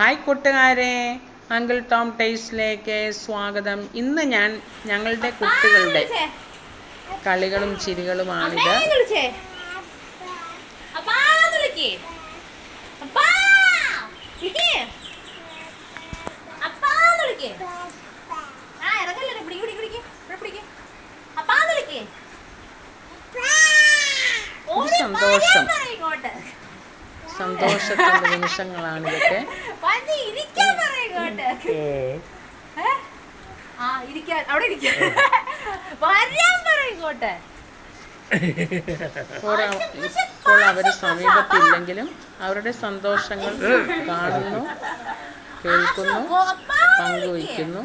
Hi കൂട്ടുകാരെ, uncle Tom ടേസ്റ്റിലേക്ക് സ്വാഗതം. ഇന്ന് ഞങ്ങളുടെ കുട്ടികളുടെ കളികളും ചിരികളുമാണിത്. സന്തോഷത്തിന്റെ നിമിഷങ്ങളാണ് ഇതൊക്കെ. ഇപ്പോൾ അവര് സമീപത്തില്ലെങ്കിലും അവരുടെ സന്തോഷങ്ങൾ കാണുന്നു, കേൾക്കുന്നു, പങ്കുവയ്ക്കുന്നു.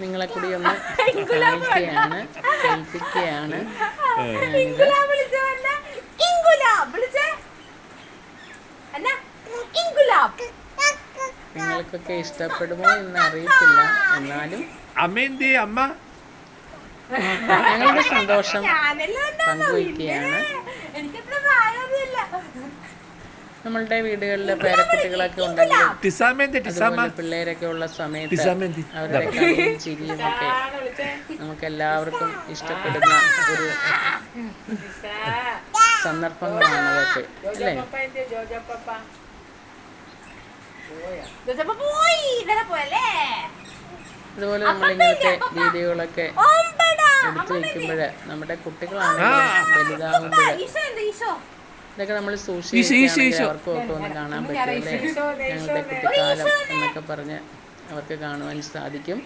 നിങ്ങളെ കൂടി ഒന്ന് കേൾപ്പിക്കുകയാണ്. നിങ്ങൾക്കൊക്കെ ഇഷ്ടപ്പെടുമോ എന്ന് അറിയത്തില്ല, എന്നാലും ഞങ്ങളുടെ സന്തോഷം പങ്കുവയ്ക്കുകയാണ്. നമ്മളുടെ വീടുകളിലെ പേരക്കുട്ടികളൊക്കെ ഉണ്ടെങ്കിൽ പിള്ളേരൊക്കെ ഉള്ള സമയത്ത് അവരുടെ കളിയും ചിരിയും ഒക്കെ നമുക്ക് എല്ലാവർക്കും ഇഷ്ടപ്പെടുന്ന ഒരു സന്ദർഭങ്ങളാണ് അതൊക്കെ, അല്ലേ? അതുപോലെ നമ്മളിങ്ങനത്തെ വീഡിയോകളൊക്കെ എടുത്തു വയ്ക്കുമ്പോൾ നമ്മുടെ കുട്ടികളാണെങ്കിലും വലുതാകുമ്പോൾ ഇതൊക്കെ നമ്മൾ സൂക്ഷിച്ച് അവർക്കും ഒക്കെ ഒന്ന് കാണാൻ പറ്റുമല്ലേ? ഞങ്ങളുടെ കുട്ടിക്കാലം എന്നൊക്കെ പറഞ്ഞ് അവർക്ക് കാണുവാൻ സാധിക്കും.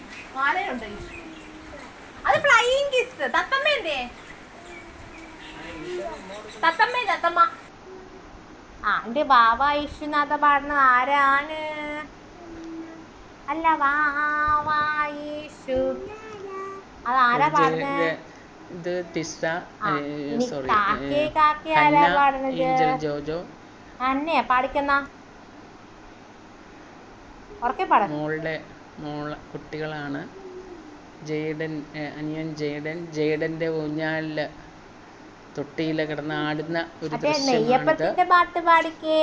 എന്റെ ബാബ യേശുനാഥ പാടുന്നത് ആരാണ്? അല്ല യേശു, അതാരാ പാടുന്നത്? ഇത് ടിസ, സോറി, ജോജോ അന്നയാ പാടിക്കുന്ന മോളുടെ കുട്ടികളാണ്. ജയ്ഡൻ, അനിയൻ ജയ്ഡന്റെ ഊഞ്ഞാലില് തൊട്ടിയില് കിടന്ന് ആടുന്ന ഒരു നെയ്യപ്പത്തിന്റെ പാട്ട് പാടിക്കേ.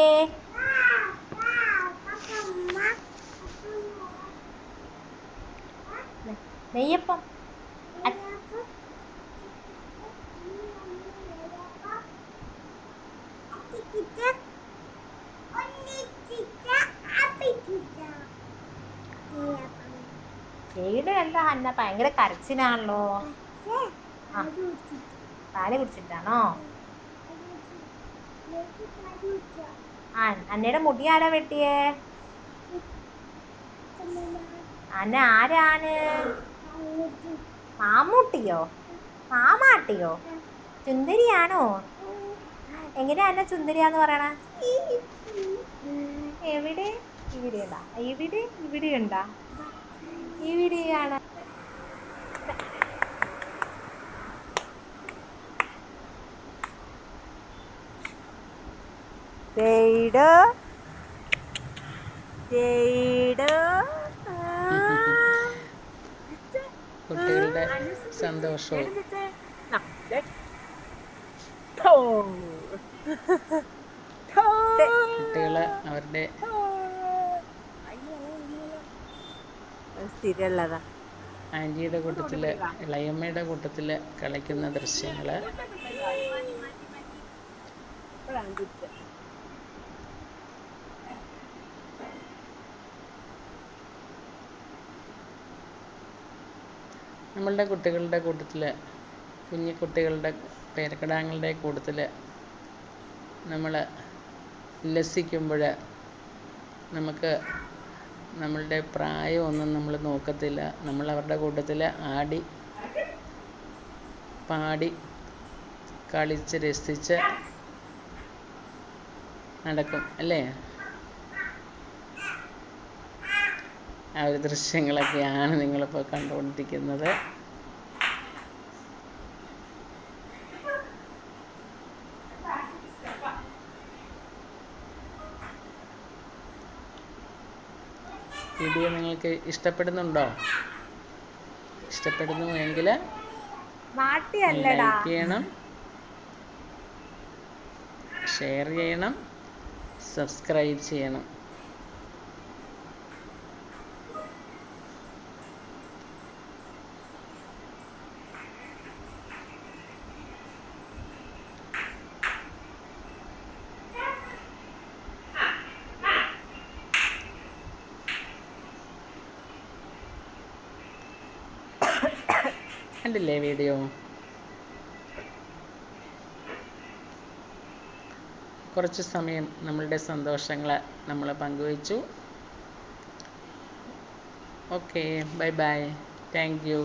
നെയ്യപ്പം ജയ്ഡൻ എന്താ അന്ന ഭയങ്കര കരച്ചിലാണല്ലോ. പാല് കുടിച്ചിട്ടാണോ? അന്നയുടെ മുടി ആരാ വെട്ടിയേ? അന്ന ആരാണ്? മാമ്മൂട്ടിയോ മാമാട്ടിയോ? ചുന്ദരിയാണോ? എങ്ങനെയാ അന്ന ചുന്ദരിയാന്ന് പറയണ? എവിടെ? ഇവിടെയുണ്ടാ? ഇവിടെയുണ്ടാ? ഇവിടെയാണ്. കുട്ടികളുടെ സന്തോഷവും കുട്ടികള് അവരുടെ ആൻറ്റിയുടെ കൂട്ടത്തില്, ഇളയമ്മയുടെ കൂട്ടത്തില് കളിക്കുന്ന ദൃശ്യങ്ങള് നമ്മളുടെ കുട്ടികളുടെ കൂട്ടത്തിൽ, കുഞ്ഞിക്കുട്ടികളുടെ പേരക്കിടാങ്ങളുടെ കൂട്ടത്തിൽ നമ്മൾ ഉല്ലസിക്കുമ്പോൾ നമുക്ക് നമ്മളുടെ പ്രായമൊന്നും നമ്മൾ നോക്കത്തില്ല. നമ്മൾ അവരുടെ കൂട്ടത്തിൽ ആടി പാടി കളിച്ച് രസിച്ച് നടക്കും, അല്ലേ? ആ ഒരു ദൃശ്യങ്ങളൊക്കെയാണ് നിങ്ങളിപ്പോൾ കണ്ടുകൊണ്ടിരിക്കുന്നത്. വീഡിയോ നിങ്ങൾക്ക് ഇഷ്ടപ്പെടുന്നുണ്ടോ? ഇഷ്ടപ്പെടുന്നു എങ്കിൽ ലൈക്ക് ചെയ്യണം. ഷെയർ ചെയ്യണം, സബ്സ്ക്രൈബ് ചെയ്യണം. കണ്ടില്ലേ വീഡിയോ? കുറച്ച് സമയം നമ്മളുടെ സന്തോഷങ്ങൾ നമ്മൾ പങ്കുവച്ചു. Okay, bye bye, thank you.